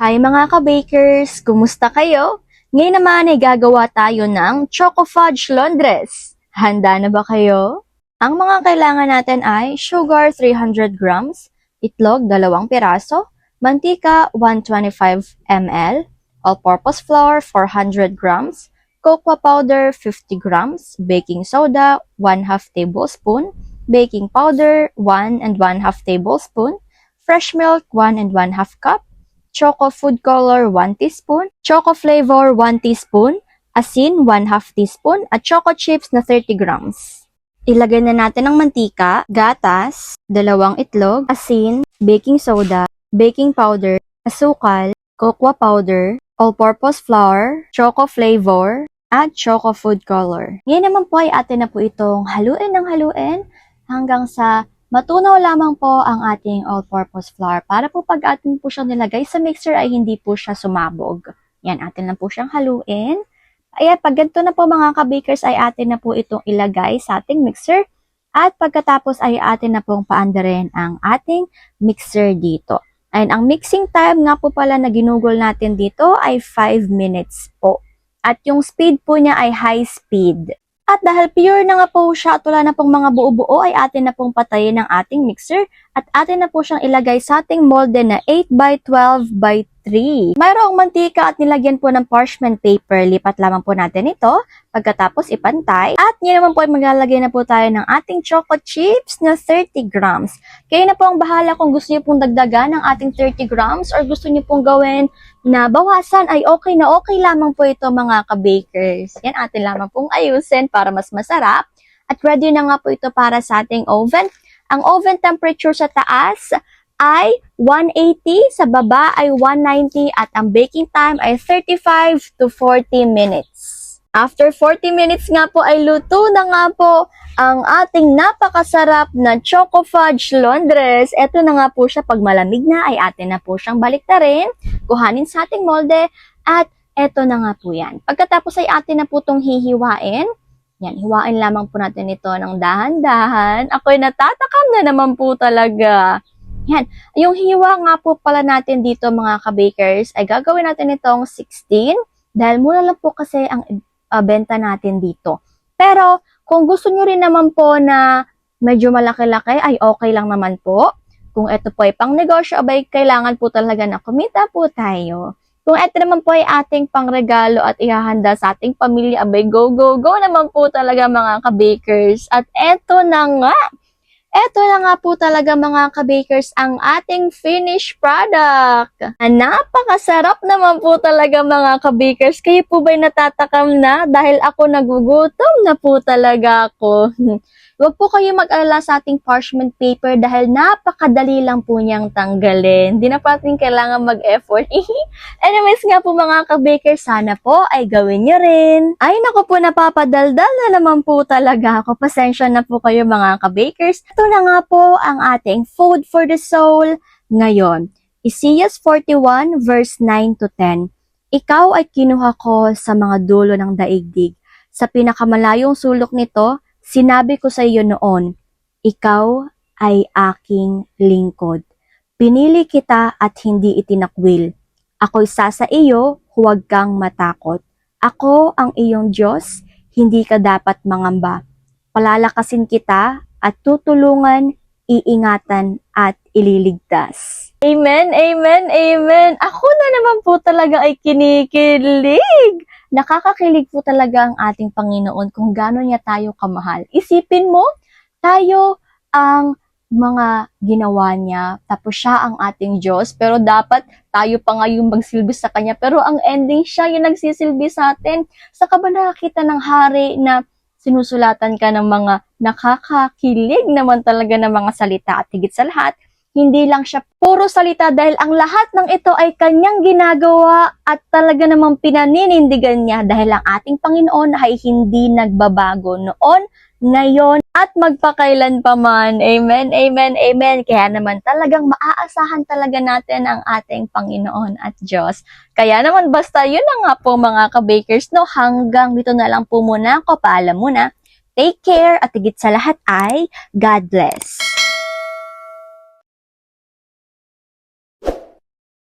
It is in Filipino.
Hi mga ka-bakers! Kumusta kayo? Ngayon naman ay gagawa tayo ng Choco Fudge Londres. Handa na ba kayo? Ang mga kailangan natin ay sugar 300 grams, itlog 2 piraso, mantika 125 ml, all-purpose flour 400 grams, cocoa powder 50 grams, baking soda 1/2 tablespoon, baking powder 1 and 1/2 tablespoon, fresh milk 1 and 1/2 cup, choco food color 1 teaspoon, choco flavor 1 teaspoon, asin 1/2 teaspoon, at choco chips na 30 grams. Ilagay na natin ang mantika, gatas, 2 itlog, asin, baking soda, baking powder, asukal, cocoa powder, all-purpose flour, choco flavor, at choco food color. Ngayon naman po ay atin na po itong haluin ng haluin hanggang sa matunaw lamang po ang ating all-purpose flour para po pag atin po siyang nilagay sa mixer ay hindi po siya sumabog. Yan, atin lang po siyang haluin. Ayan, pag ganito na po mga ka-bakers ay atin na po itong ilagay sa ating mixer. At pagkatapos ay atin na pong paandarin ang ating mixer dito. Ayan, ang mixing time nga po pala na ginugol natin dito ay 5 minutes po. At yung speed po niya ay high speed. At dahil pure na nga po siya at wala na pong mga buo-buo ay atin na pong patayin ang ating mixer at atin na po siyang ilagay sa ating molde na 8x12x3. Mayroong mantika at nilagyan po ng parchment paper. Lipat lamang po natin ito pagkatapos ipantay. At ngayon naman po ay maglalagay na po tayo ng ating choco chips na 30 grams. Kayo na po ang bahala kung gusto niyo pong dagdagan ng ating 30 grams or gusto niyo pong gawin na bawasan ay okay na okay lamang po ito mga ka-bakers. Yan, atin lamang pong ayusin para mas masarap. At ready na nga po ito para sa ating oven. Ang oven temperature sa taas ay 180, sa baba ay 190 at ang baking time ay 35 to 40 minutes. After 40 minutes nga po ay luto na nga po ang ating napakasarap na Choco Fudge Londres. Ito na nga po siya, pag malamig na ay atin na po siyang baliktarin, kuhanin sa ating molde at ito na nga po yan. Pagkatapos ay atin na po itong hihiwain. Yan, hiwain lamang po natin ito ng dahan-dahan. Ako'y natatakam na naman po talaga. Yan, yung hiwa nga po pala natin dito mga ka-bakers ay gagawin natin itong 16 dahil mura lang po kasi ang benta natin dito. Pero kung gusto nyo rin naman po na medyo malaki-laki ay okay lang naman po. Kung ito po ay pang negosyo, abay kailangan po talaga na kumita po tayo. Kung ito naman po ay ating pangregalo at ihahanda sa ating pamilya, abay go, go, go naman po talaga mga ka-bakers. At ito na nga. Ito na nga po talaga mga ka-bakers ang ating finished product. Napakasarap naman po talaga mga ka-bakers. Kayo po ba'y natatakam na? Dahil ako nagugutom na po talaga ako. Huwag po kayo mag-alala sa ating parchment paper dahil napakadali lang po niyang tanggalin. Hindi na po natin kailangan mag-effort. Anyways nga po mga ka-bakers, sana po ay gawin niyo rin. Ay naku po, napapadaldal na naman po talaga ako. Pasensya na po kayo mga ka-bakers. Ito na nga po ang ating food for the soul ngayon. Isaiah 41 verse 9 to 10. Ikaw ay kinuha ko sa mga dulo ng daigdig. Sa pinakamalayong sulok nito, sinabi ko sa iyo noon, ikaw ay aking lingkod. Pinili kita at hindi itinakwil. Ako'y sa iyo, huwag kang matakot. Ako ang iyong Diyos, hindi ka dapat mangamba. Palalakasin kita at tutulungan, iingatan at ililigtas. Amen, amen, amen. Ako na naman po talaga ay kinikilig. Nakakakilig po talaga ang ating Panginoon kung gaano niya tayo kamahal. Isipin mo, tayo ang mga ginawa niya, tapos siya ang ating Diyos, pero dapat tayo pa nga yung magsilbi sa Kanya. Pero ang ending, siya yung nagsisilbi sa atin. Saka ba nakakita ng hari na sinusulatan ka ng mga nakakakilig naman talaga ng mga salita at higit sa lahat, hindi lang siya puro salita dahil ang lahat ng ito ay kanyang ginagawa at talaga namang pinaninindigan niya dahil ang ating Panginoon ay hindi nagbabago noon, ngayon, at magpakailan pa man. Amen, amen, amen. Kaya naman talagang maaasahan talaga natin ang ating Panginoon at Diyos. Kaya naman basta yun na nga po mga ka-bakers, no, hanggang dito na lang po muna ako. Paalam muna. Take care at higit sa lahat ay God bless.